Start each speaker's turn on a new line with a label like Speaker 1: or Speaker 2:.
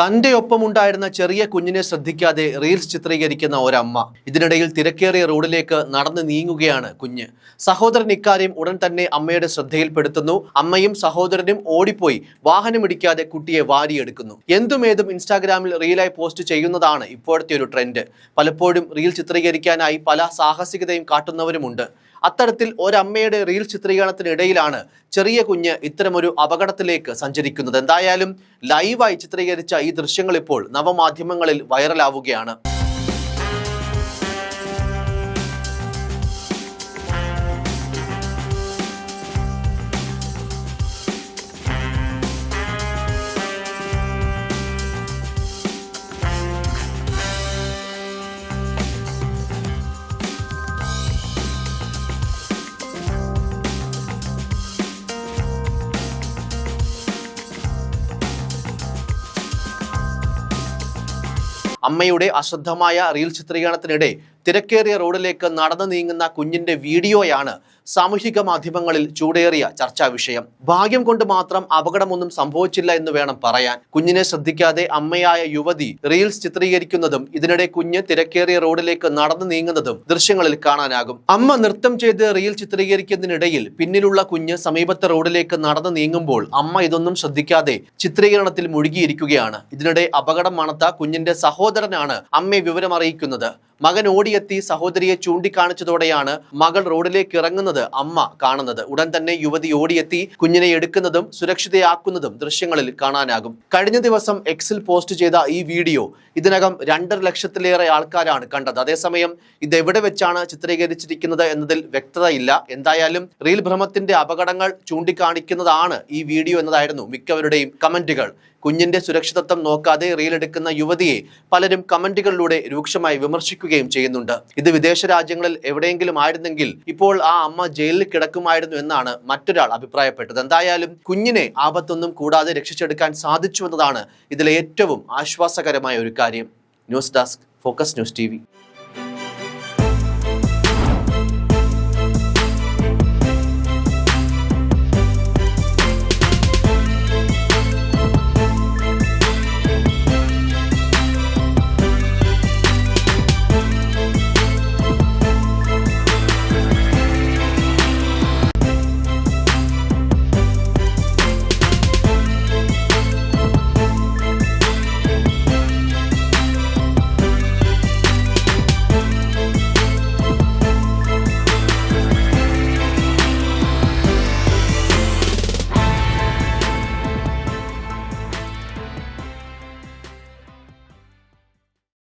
Speaker 1: തന്റെ ഒപ്പമുണ്ടായിരുന്ന ചെറിയ കുഞ്ഞിനെ ശ്രദ്ധിക്കാതെ റീൽസ് ചിത്രീകരിക്കുന്ന ഒരമ്മ. ഇതിനിടയിൽ തിരക്കേറിയ റോഡിലേക്ക് നടന്നു നീങ്ങുകയാണ് കുഞ്ഞ്. സഹോദരൻ ഇക്കാര്യം ഉടൻ തന്നെ അമ്മയുടെ ശ്രദ്ധയിൽപ്പെടുത്തുന്നു. അമ്മയും സഹോദരനും ഓടിപ്പോയി വാഹനമിടിക്കാതെ കുട്ടിയെ വാരിയെടുക്കുന്നു. എന്തുമേതും ഇൻസ്റ്റാഗ്രാമിൽ റീലായി പോസ്റ്റ് ചെയ്യുന്നതാണ് ഇപ്പോഴത്തെ ഒരു ട്രെൻഡ്. പലപ്പോഴും റീൽ ചിത്രീകരിക്കാനായി പല സാഹസികതയും കാട്ടുന്നവരുമുണ്ട്. അത്തരത്തിൽ ഒരമ്മയുടെ റീൽ ചിത്രീകരണത്തിനിടയിലാണ് ചെറിയ കുഞ്ഞ് ഇത്തരമൊരു അപകടത്തിലേക്ക് സഞ്ചരിക്കുന്നത്. എന്തായാലും ലൈവായി ചിത്രീകരിച്ച ഈ ദൃശ്യങ്ങൾ ഇപ്പോൾ നവമാധ്യമങ്ങളിൽ വൈറലാവുകയാണ്. അമ്മയുടെ അശ്രദ്ധമായ റീൽ ചിത്രീകരണത്തിനിടെ തിരക്കേറിയ റോഡിലേക്ക് നടന്നു നീങ്ങുന്ന കുഞ്ഞിന്റെ വീഡിയോയാണ് സാമൂഹിക മാധ്യമങ്ങളിൽ ചൂടേറിയ ചർച്ചാ വിഷയം. ഭാഗ്യം കൊണ്ട് മാത്രം അപകടമൊന്നും സംഭവിച്ചില്ല എന്ന് വേണം പറയാൻ. കുഞ്ഞിനെ ശ്രദ്ധിക്കാതെ അമ്മയായ യുവതി റീൽസ് ചിത്രീകരിക്കുന്നതും ഇതിനിടെ കുഞ്ഞ് തിരക്കേറിയ റോഡിലേക്ക് നടന്നു നീങ്ങുന്നതും ദൃശ്യങ്ങളിൽ കാണാനാകും. അമ്മ നൃത്തം ചെയ്ത് റീൽ ചിത്രീകരിക്കുന്നതിനിടയിൽ പിന്നിലുള്ള കുഞ്ഞ് സമീപത്തെ റോഡിലേക്ക് നടന്നു നീങ്ങുമ്പോൾ അമ്മ ഇതൊന്നും ശ്രദ്ധിക്കാതെ ചിത്രീകരണത്തിൽ മുഴുകിയിരിക്കുകയാണ്. ഇതിനിടെ അപകടം മണത്ത കുഞ്ഞിന്റെ സഹോദരനാണ് അമ്മയെ വിവരമറിയിക്കുന്നത്. മകൻ ഓടിയെത്തി സഹോദരിയെ ചൂണ്ടിക്കാണിച്ചതോടെയാണ് മകൾ റോഡിലേക്ക് ഇറങ്ങുന്നത് അമ്മ കാണുന്നത്. ഉടൻ തന്നെ യുവതി ഓടിയെത്തി കുഞ്ഞിനെ എടുക്കുന്നതും സുരക്ഷിതയാക്കുന്നതും ദൃശ്യങ്ങളിൽ കാണാനാകും. കഴിഞ്ഞ ദിവസം എക്സിൽ പോസ്റ്റ് ചെയ്ത ഈ വീഡിയോ ഇതിനകം 2.5 ലക്ഷത്തിലേറെ ആൾക്കാരാണ് കണ്ടത്. അതേസമയം ഇതെവിടെ വെച്ചാണ് ചിത്രീകരിച്ചിരിക്കുന്നത് എന്നതിൽ വ്യക്തതയില്ല. എന്തായാലും റീൽ ഭ്രമത്തിന്റെ അപകടങ്ങൾ ചൂണ്ടിക്കാണിക്കുന്നതാണ് ഈ വീഡിയോ എന്നതായിരുന്നു മിക്കവരുടെയും കമന്റുകൾ. കുഞ്ഞിന്റെ സുരക്ഷിതത്വം നോക്കാതെ റീൽ എടുക്കുന്ന യുവതിയെ പലരും കമന്റുകളിലൂടെ രൂക്ഷമായി വിമർശിക്കുകയും ചെയ്യുന്നുണ്ട്. ഇത് വിദേശ രാജ്യങ്ങളിൽ എവിടെയെങ്കിലും ആയിരുന്നെങ്കിൽ ഇപ്പോൾ ആ അമ്മ ജയിലിൽ കിടക്കുമായിരുന്നു എന്നാണ് മറ്റൊരാൾ അഭിപ്രായപ്പെട്ടത്. എന്തായാലും കുഞ്ഞിനെ ആപത്തൊന്നും കൂടാതെ രക്ഷിച്ചെടുക്കാൻ സാധിച്ചു എന്നതാണ് ഇതിലെ ഏറ്റവും ആശ്വാസകരമായ ഒരു കാര്യം. News desk, focus news TV.